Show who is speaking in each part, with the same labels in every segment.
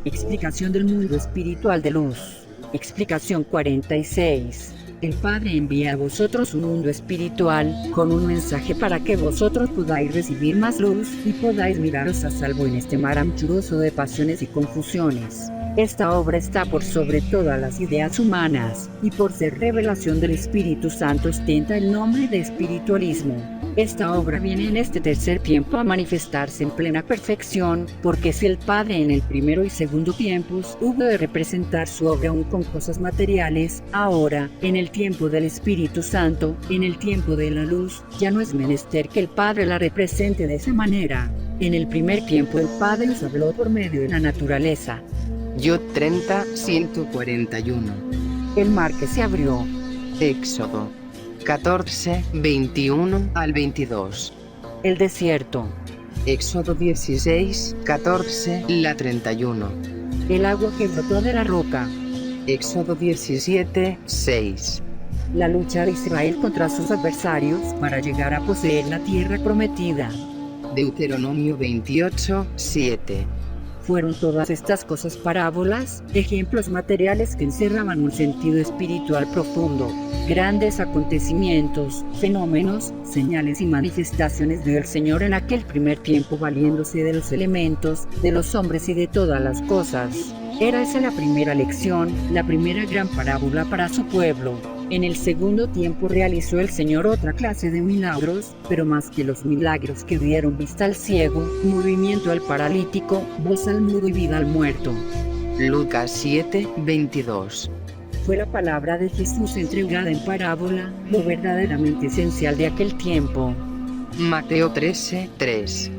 Speaker 1: Explicación del mundo espiritual de luz. Explicación 46. El Padre envía a vosotros un mundo espiritual, con un mensaje para que vosotros podáis recibir más luz, y podáis miraros a salvo en este mar anchuroso de pasiones y confusiones. Esta obra está por sobre todas las ideas humanas, y por ser revelación del Espíritu Santo ostenta el nombre de espiritualismo. Esta obra viene en este tercer tiempo a manifestarse en plena perfección, porque si el Padre en el primero y segundo tiempos hubo de representar su obra aún con cosas materiales, ahora, en el tiempo del Espíritu Santo, en el tiempo de la luz, ya no es menester que el Padre la represente de esa manera. En el primer tiempo el Padre os habló por medio de la naturaleza.
Speaker 2: Yod 30, 141.
Speaker 1: El mar que se abrió.
Speaker 2: Éxodo 14, 21 al 22.
Speaker 1: El desierto.
Speaker 2: Éxodo 16, 14, la 31.
Speaker 1: El agua que brotó de la roca.
Speaker 2: Éxodo 17, 6.
Speaker 1: La lucha de Israel contra sus adversarios para llegar a poseer la tierra prometida.
Speaker 2: Deuteronomio 28, 7.
Speaker 1: Fueron todas estas cosas parábolas, ejemplos materiales que encerraban un sentido espiritual profundo, grandes acontecimientos, fenómenos, señales y manifestaciones del Señor en aquel primer tiempo valiéndose de los elementos, de los hombres y de todas las cosas. Era esa la primera lección, la primera gran parábola para su pueblo. En el segundo tiempo realizó el Señor otra clase de milagros, pero más que los milagros que dieron vista al ciego, movimiento al paralítico, voz al mudo y vida al muerto.
Speaker 2: Lucas 7, 22.
Speaker 1: Fue la palabra de Jesús entregada en parábola, lo verdaderamente esencial de aquel tiempo.
Speaker 2: Mateo 13, 3.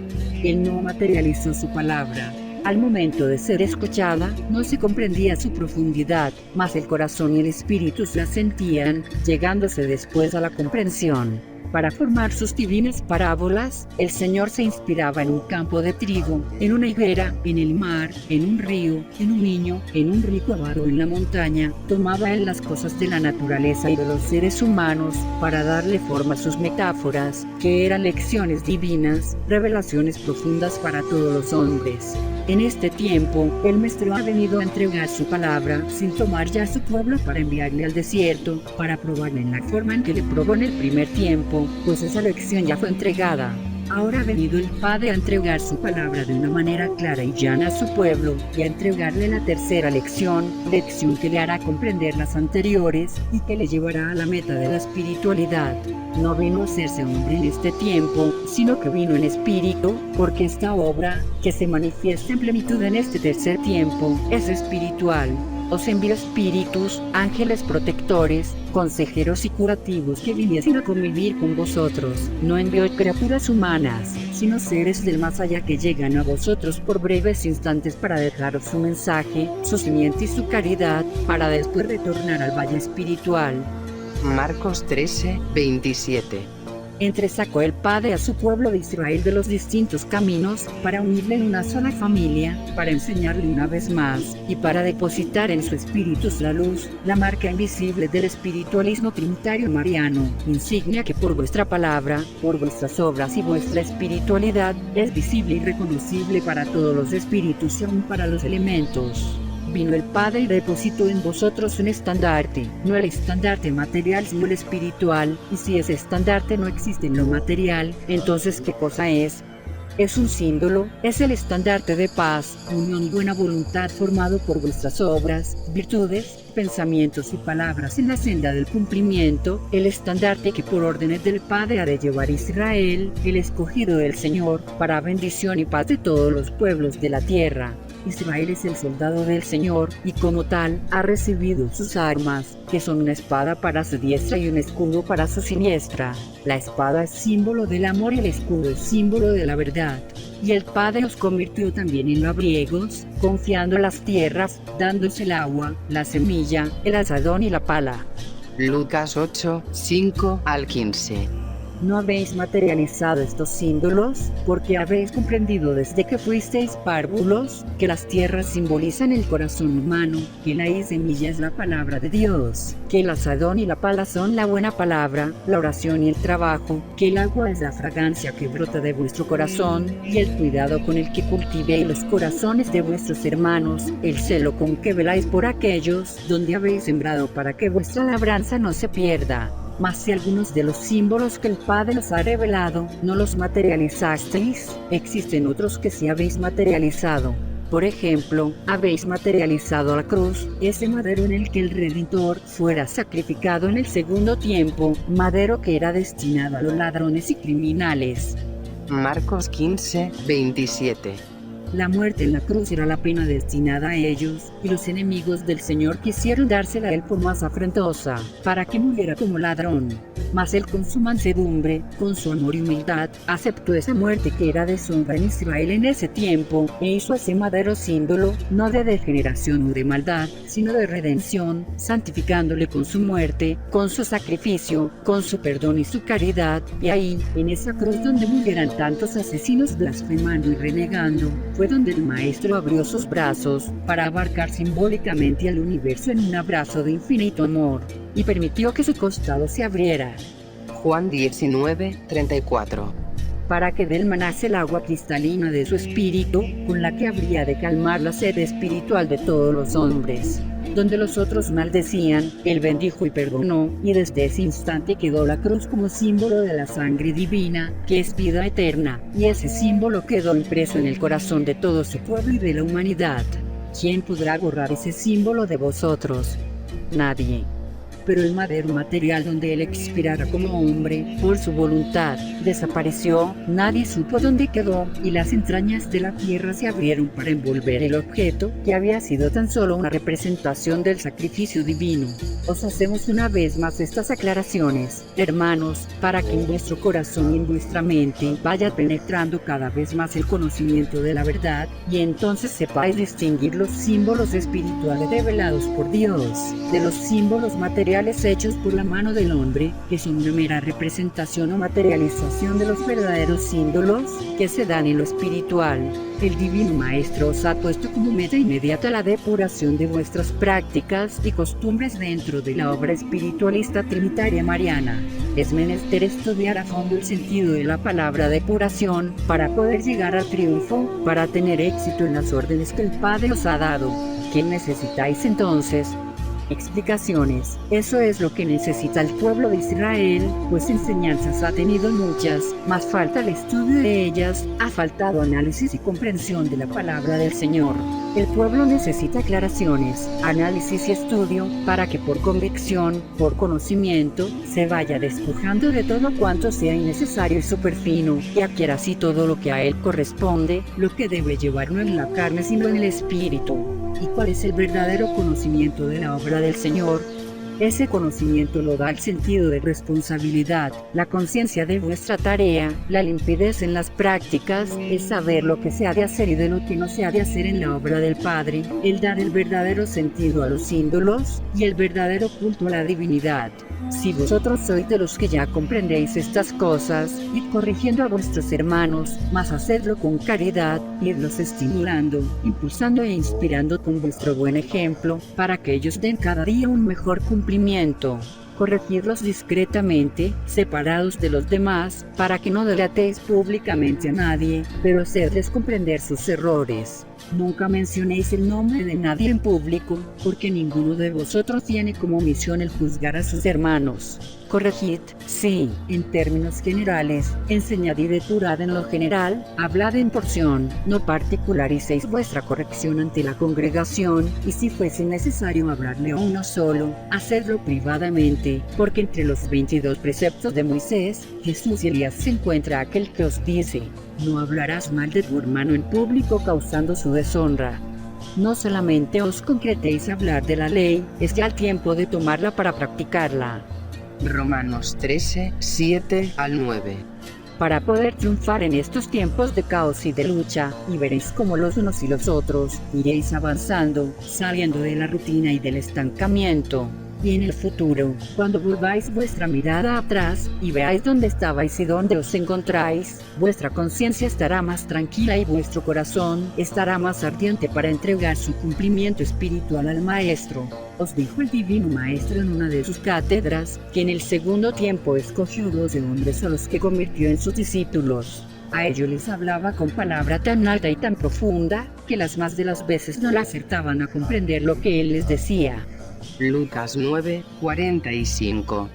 Speaker 1: Él no materializó su palabra. Al momento de ser escuchada, no se comprendía su profundidad, mas el corazón y el espíritu la sentían, llegándose después a la comprensión. Para formar sus divinas parábolas, el Señor se inspiraba en un campo de trigo, en una higuera, en el mar, en un río, en un niño, en un rico avaro en la montaña. Tomaba él las cosas de la naturaleza y de los seres humanos, para darle forma a sus metáforas, que eran lecciones divinas, revelaciones profundas para todos los hombres. En este tiempo, el Maestro ha venido a entregar su palabra, sin tomar ya a su pueblo para enviarle al desierto, para probarle en la forma en que le probó en el primer tiempo, pues esa lección ya fue entregada. Ahora ha venido el Padre a entregar su palabra de una manera clara y llana a su pueblo, y a entregarle la tercera lección, lección que le hará comprender las anteriores, y que le llevará a la meta de la espiritualidad. No vino a hacerse hombre en este tiempo, sino que vino en espíritu, porque esta obra, que se manifiesta en plenitud en este tercer tiempo, es espiritual. Os envió espíritus, ángeles protectores, consejeros y curativos que viniesen a convivir con vosotros. No envió criaturas humanas, sino seres del más allá que llegan a vosotros por breves instantes para dejaros su mensaje, su simiente y su caridad, para después retornar al valle espiritual.
Speaker 2: Marcos 13, 27.
Speaker 1: Entresacó el Padre a su pueblo de Israel de los distintos caminos, para unirle en una sola familia, para enseñarle una vez más, y para depositar en su espíritu la luz, la marca invisible del espiritualismo trinitario mariano, insignia que por vuestra palabra, por vuestras obras y vuestra espiritualidad, es visible y reconocible para todos los espíritus y aún para los elementos. Vino el Padre y depositó en vosotros un estandarte, no el estandarte material sino el espiritual, y si ese estandarte no existe en lo material, entonces ¿qué cosa es? Es un símbolo, es el estandarte de paz, unión y buena voluntad formado por vuestras obras, virtudes, pensamientos y palabras en la senda del cumplimiento, el estandarte que por órdenes del Padre ha de llevar Israel, el escogido del Señor, para bendición y paz de todos los pueblos de la tierra. Israel es el soldado del Señor, y como tal, ha recibido sus armas, que son una espada para su diestra y un escudo para su siniestra. La espada es símbolo del amor y el escudo es símbolo de la verdad. Y el Padre os convirtió también en labriegos, confiando las tierras, dándose el agua, la semilla, el azadón y la pala.
Speaker 2: Lucas 8, 5 al 15.
Speaker 1: ¿No habéis materializado estos símbolos? Porque habéis comprendido desde que fuisteis párvulos, que las tierras simbolizan el corazón humano, que la semilla es la palabra de Dios, que el asadón y la pala son la buena palabra, la oración y el trabajo, que el agua es la fragancia que brota de vuestro corazón, y el cuidado con el que cultivéis los corazones de vuestros hermanos, el celo con que veláis por aquellos, donde habéis sembrado para que vuestra labranza no se pierda. Mas si algunos de los símbolos que el Padre os ha revelado no los materializasteis, existen otros que sí habéis materializado. Por ejemplo, habéis materializado la cruz, ese madero en el que el Redentor fuera sacrificado en el segundo tiempo, madero que era destinado a los ladrones y criminales.
Speaker 2: Marcos 15, 27.
Speaker 1: La muerte en la cruz era la pena destinada a ellos, y los enemigos del Señor quisieron dársela a él por más afrentosa, para que muriera como ladrón. Mas él con su mansedumbre, con su amor y humildad, aceptó esa muerte que era deshonra en Israel en ese tiempo, e hizo ese madero símbolo, no de degeneración o de maldad, sino de redención, santificándole con su muerte, con su sacrificio, con su perdón y su caridad, y ahí, en esa cruz donde murieran tantos asesinos blasfemando y renegando, fue donde el Maestro abrió sus brazos, para abarcar simbólicamente al universo en un abrazo de infinito amor, y permitió que su costado se abriera.
Speaker 2: Juan 19, 34.
Speaker 1: Para que del manase el agua cristalina de su espíritu, con la que habría de calmar la sed espiritual de todos los hombres. Donde los otros maldecían, él bendijo y perdonó, y desde ese instante quedó la cruz como símbolo de la sangre divina, que es vida eterna, y ese símbolo quedó impreso en el corazón de todo su pueblo y de la humanidad. ¿Quién podrá borrar ese símbolo de vosotros? Nadie. Pero el madero material donde él expirara como hombre, por su voluntad, desapareció, nadie supo dónde quedó, y las entrañas de la tierra se abrieron para envolver el objeto, que había sido tan solo una representación del sacrificio divino. Os hacemos una vez más estas aclaraciones, hermanos, para que en vuestro corazón y en vuestra mente vaya penetrando cada vez más el conocimiento de la verdad, y entonces sepáis distinguir los símbolos espirituales revelados por Dios, de los símbolos materiales hechos por la mano del hombre, que son una mera representación o materialización de los verdaderos símbolos que se dan en lo espiritual. El Divino Maestro os ha puesto como meta inmediata la depuración de vuestras prácticas y costumbres dentro de la obra espiritualista trinitaria mariana. Es menester estudiar a fondo el sentido de la palabra depuración para poder llegar al triunfo, para tener éxito en las órdenes que el Padre os ha dado. ¿Qué necesitáis entonces? Explicaciones. Eso es lo que necesita el pueblo de Israel, pues enseñanzas ha tenido muchas, mas falta el estudio de ellas, ha faltado análisis y comprensión de la palabra del Señor. El pueblo necesita aclaraciones, análisis y estudio, para que por convicción, por conocimiento, se vaya despojando de todo cuanto sea innecesario y superfino, y adquiera así todo lo que a él corresponde, lo que debe llevar no en la carne sino en el espíritu. ¿Y cuál es el verdadero conocimiento de la obra del Señor? Ese conocimiento lo da el sentido de responsabilidad, la conciencia de vuestra tarea, la limpidez en las prácticas, el saber lo que se ha de hacer y de lo que no se ha de hacer en la obra del Padre, el dar el verdadero sentido a los símbolos y el verdadero culto a la divinidad. Si vosotros sois de los que ya comprendéis estas cosas, id corrigiendo a vuestros hermanos, mas hacedlo con caridad, idlos estimulando, impulsando e inspirando con vuestro buen ejemplo, para que ellos den cada día un mejor cumplimiento. Corregirlos discretamente, separados de los demás, para que no delatéis públicamente a nadie, pero hacedles comprender sus errores. Nunca mencionéis el nombre de nadie en público, porque ninguno de vosotros tiene como misión el juzgar a sus hermanos. Corregid, sí, en términos generales, enseñad y depurad en lo general, hablad en porción, no particularicéis vuestra corrección ante la congregación, y si fuese necesario hablarle a uno solo, hacedlo privadamente, porque entre los 22 preceptos de Moisés, Jesús y Elías se encuentra aquel que os dice: no hablarás mal de tu hermano en público causando su deshonra. No solamente os concretéis a hablar de la ley, es ya el tiempo de tomarla para practicarla.
Speaker 2: Romanos 13, 7 al 9.
Speaker 1: Para poder triunfar en estos tiempos de caos y de lucha, y veréis cómo los unos y los otros iréis avanzando, saliendo de la rutina y del estancamiento. y en el futuro, cuando volváis vuestra mirada atrás, y veáis dónde estabais y dónde os encontráis, vuestra conciencia estará más tranquila y vuestro corazón estará más ardiente para entregar su cumplimiento espiritual al Maestro. Os dijo el Divino Maestro en una de sus cátedras, que en el segundo tiempo escogió 12 hombres a los que convirtió en sus discípulos. A ellos les hablaba con palabra tan alta y tan profunda, que las más de las veces no la acertaban a comprender lo que él les decía.
Speaker 2: Lucas 9, 45.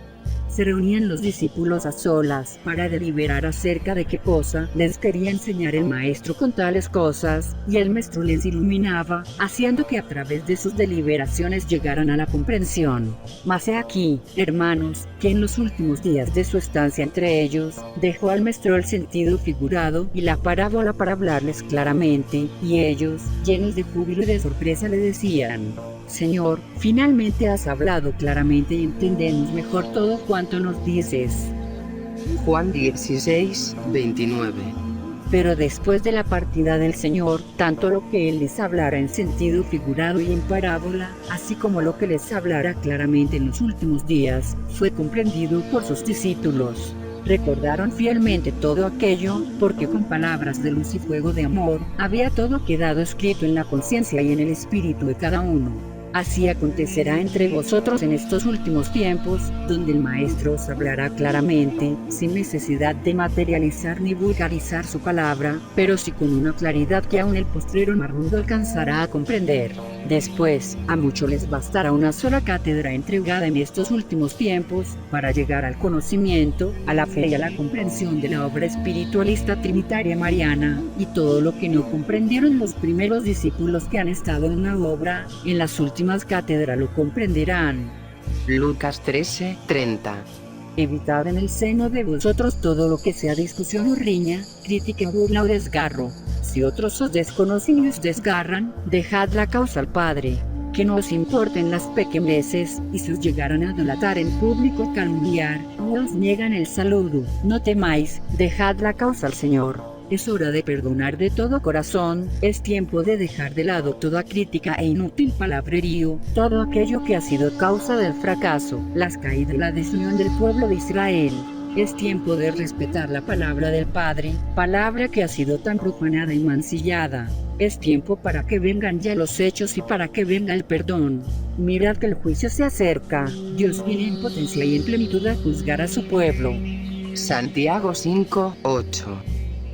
Speaker 1: Se reunían los discípulos a solas para deliberar acerca de qué cosa les quería enseñar el Maestro con tales cosas, y el Maestro les iluminaba, haciendo que a través de sus deliberaciones llegaran a la comprensión. Mas he aquí, hermanos, que en los últimos días de su estancia entre ellos, dejó al Maestro el sentido figurado y la parábola para hablarles claramente, y ellos, llenos de júbilo y de sorpresa, le decían: Señor, finalmente has hablado claramente y entendemos mejor todo cuanto nos dices.
Speaker 2: Juan 16, 29.
Speaker 1: Pero después de la partida del Señor, tanto lo que Él les hablara en sentido figurado y en parábola, así como lo que les hablara claramente en los últimos días, fue comprendido por sus discípulos. Recordaron fielmente todo aquello, porque con palabras de luz y fuego de amor, había todo quedado escrito en la conciencia y en el espíritu de cada uno. Así acontecerá entre vosotros en estos últimos tiempos, donde el Maestro os hablará claramente, sin necesidad de materializar ni vulgarizar su palabra, pero sí con una claridad que aún el postrero marrudo alcanzará a comprender. Después, a muchos les bastará una sola cátedra entregada en estos últimos tiempos, para llegar al conocimiento, a la fe y a la comprensión de la obra espiritualista trinitaria mariana, y todo lo que no comprendieron los primeros discípulos que han estado en la obra, en las últimas cátedras lo comprenderán.
Speaker 2: Lucas 13, 30.
Speaker 1: Evitad en el seno de vosotros todo lo que sea discusión o riña, crítica, burla o desgarro. Si otros os desconocen y os desgarran, dejad la causa al Padre. Que no os importen las pequeñeces, y si os llegaran a delatar en público, calumniar, o os niegan el saludo, no temáis, dejad la causa al Señor. Es hora de perdonar de todo corazón, es tiempo de dejar de lado toda crítica e inútil palabrerío, todo aquello que ha sido causa del fracaso, las caídas y la desunión del pueblo de Israel. Es tiempo de respetar la palabra del Padre, palabra que ha sido tan profanada y mancillada. Es tiempo para que vengan ya los hechos y para que venga el perdón. Mirad que el juicio se acerca, Dios viene en potencia y en plenitud a juzgar a su pueblo.
Speaker 2: Santiago 5, 8.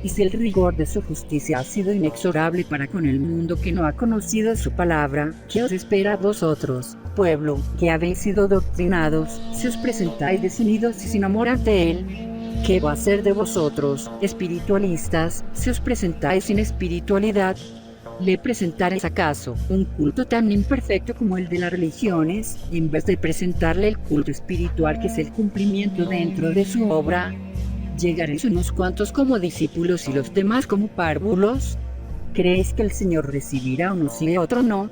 Speaker 1: Y si el rigor de su justicia ha sido inexorable para con el mundo que no ha conocido su palabra, ¿qué os espera a vosotros, pueblo, que habéis sido doctrinados, si os presentáis desunidos y sin amor ante él? ¿Qué va a ser de vosotros, espiritualistas, si os presentáis sin espiritualidad? ¿Le presentaréis acaso un culto tan imperfecto como el de las religiones, en vez de presentarle el culto espiritual que es el cumplimiento dentro de su obra? ¿Llegaréis unos cuantos como discípulos y los demás como párvulos? ¿Creéis que el Señor recibirá unos y otro no?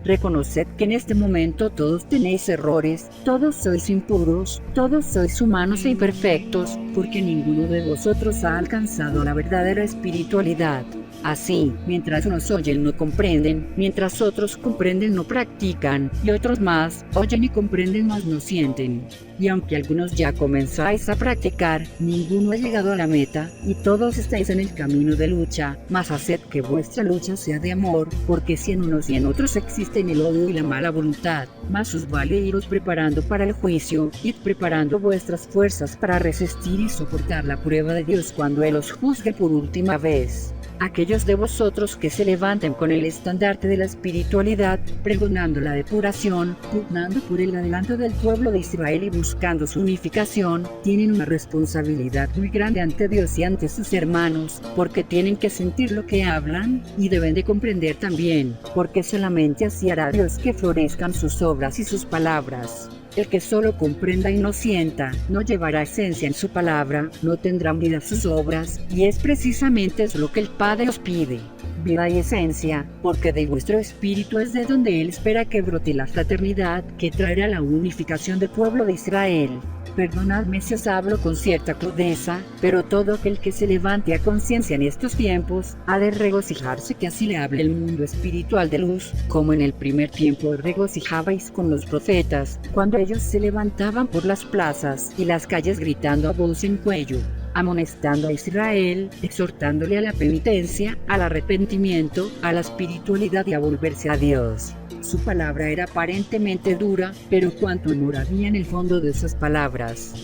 Speaker 1: Reconoced que en este momento todos tenéis errores, todos sois impuros, todos sois humanos e imperfectos, porque ninguno de vosotros ha alcanzado la verdadera espiritualidad. Así, mientras unos oyen no comprenden, mientras otros comprenden no practican, y otros más oyen y comprenden mas no sienten. Y aunque algunos ya comenzáis a practicar, ninguno ha llegado a la meta, y todos estáis en el camino de lucha, mas haced que vuestra lucha sea de amor, porque si en unos y en otros existen el odio y la mala voluntad, más os vale iros preparando para el juicio, id preparando vuestras fuerzas para resistir y soportar la prueba de Dios cuando Él os juzgue por última vez. Aquellos de vosotros que se levanten con el estandarte de la espiritualidad, pregonando la depuración, pugnando por el adelanto del pueblo de Israel y buscando su unificación, tienen una responsabilidad muy grande ante Dios y ante sus hermanos, porque tienen que sentir lo que hablan, y deben de comprender también, porque solamente así hará Dios que florezcan sus obras y sus palabras. El que solo comprenda y no sienta, no llevará esencia en su palabra, no tendrán vida sus obras, y es precisamente eso lo que el Padre os pide, vida y esencia, porque de vuestro espíritu es de donde Él espera que brote la fraternidad, que traerá la unificación del pueblo de Israel. Perdonadme si os hablo con cierta crudeza, pero todo aquel que se levante a conciencia en estos tiempos, ha de regocijarse que así le hable el mundo espiritual de luz, como en el primer tiempo os regocijabais con los profetas, cuando ellos se levantaban por las plazas y las calles gritando a voz en cuello, amonestando a Israel, exhortándole a la penitencia, al arrepentimiento, a la espiritualidad y a volverse a Dios. Su palabra era aparentemente dura, pero cuánto amor había en el fondo de esas palabras.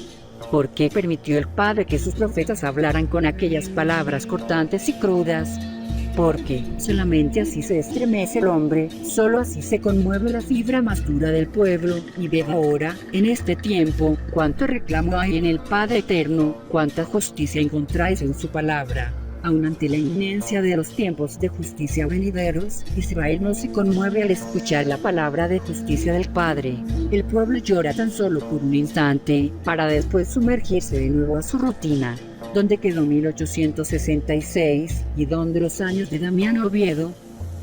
Speaker 1: ¿Por qué permitió el Padre que sus profetas hablaran con aquellas palabras cortantes y crudas? Porque solamente así se estremece el hombre, solo así se conmueve la fibra más dura del pueblo, y ve ahora, en este tiempo, cuánto reclamo hay en el Padre eterno, cuánta justicia encontráis en su palabra. Aun ante la inminencia de los tiempos de justicia venideros, Israel no se conmueve al escuchar la palabra de justicia del Padre. El pueblo llora tan solo por un instante, para después sumergirse de nuevo a su rutina. ¿Dónde quedó 1866 y dónde los años de Damián Oviedo?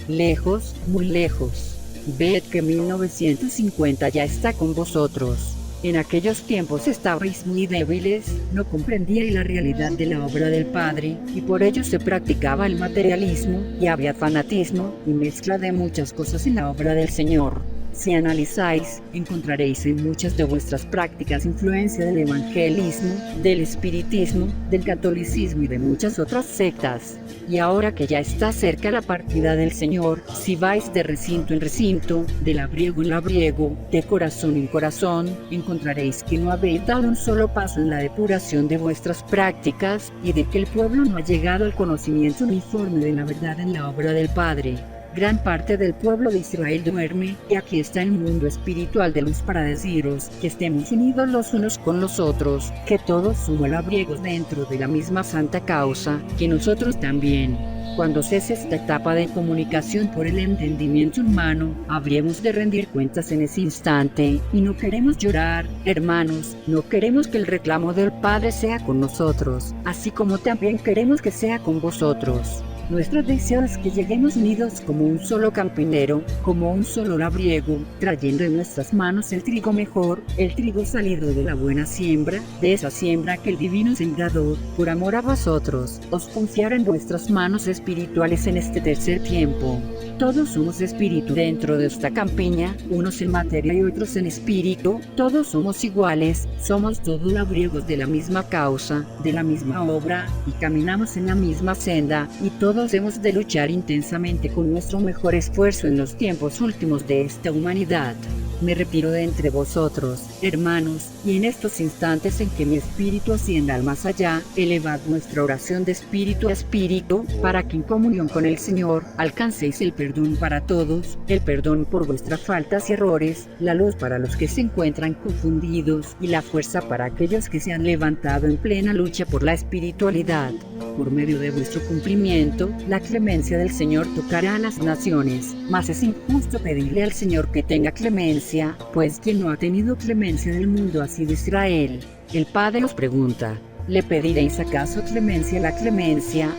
Speaker 1: Lejos, muy lejos. Ved que 1950 ya está con vosotros. En aquellos tiempos estabais muy débiles, no comprendíais la realidad de la obra del Padre, y por ello se practicaba el materialismo, y había fanatismo, y mezcla de muchas cosas en la obra del Señor. Si analizáis, encontraréis en muchas de vuestras prácticas influencia del evangelismo, del espiritismo, del catolicismo y de muchas otras sectas. Y ahora que ya está cerca la partida del Señor, si vais de recinto en recinto, de labriego en labriego, de corazón en corazón, encontraréis que no habéis dado un solo paso en la depuración de vuestras prácticas, y de que el pueblo no ha llegado al conocimiento uniforme de la verdad en la obra del Padre. Gran parte del pueblo de Israel duerme, y aquí está el mundo espiritual de luz para deciros que estemos unidos los unos con los otros, que todos somos labriegos dentro de la misma santa causa, que nosotros también. Cuando cese esta etapa de comunicación por el entendimiento humano, habremos de rendir cuentas en ese instante, y no queremos llorar, hermanos, no queremos que el reclamo del Padre sea con nosotros, así como también queremos que sea con vosotros. Nuestro deseo es que lleguemos unidos como un solo campinero, como un solo labriego, trayendo en nuestras manos el trigo mejor, el trigo salido de la buena siembra, de esa siembra que el divino sembrador, por amor a vosotros, os confiara en vuestras manos espirituales en este tercer tiempo. Todos somos espíritu dentro de esta campiña, unos en materia y otros en espíritu, todos somos iguales, somos todos labriegos de la misma causa, de la misma obra, y caminamos en la misma senda, y todos hemos de luchar intensamente con nuestro mejor esfuerzo en los tiempos últimos de esta humanidad. Me retiro de entre vosotros, hermanos, y en estos instantes en que mi espíritu ascienda al más allá, elevad nuestra oración de espíritu a espíritu, para que en comunión con el Señor, alcancéis el perdón para todos, el perdón por vuestras faltas y errores, la luz para los que se encuentran confundidos, y la fuerza para aquellos que se han levantado en plena lucha por la espiritualidad. Por medio de vuestro cumplimiento, la clemencia del Señor tocará a las naciones, mas es injusto pedirle al Señor que tenga clemencia, pues quien no ha tenido clemencia del mundo ha sido Israel. El Padre os pregunta, ¿le pediréis acaso clemencia a la clemencia?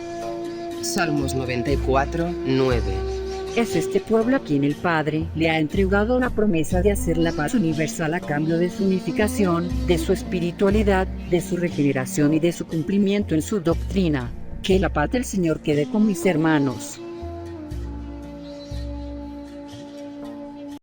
Speaker 2: Salmos 94, 9.
Speaker 1: Es este pueblo a quien el Padre le ha entregado la promesa de hacer la paz universal a cambio de su unificación, de su espiritualidad, de su regeneración y de su cumplimiento en su doctrina. Que la paz del Señor quede con mis hermanos.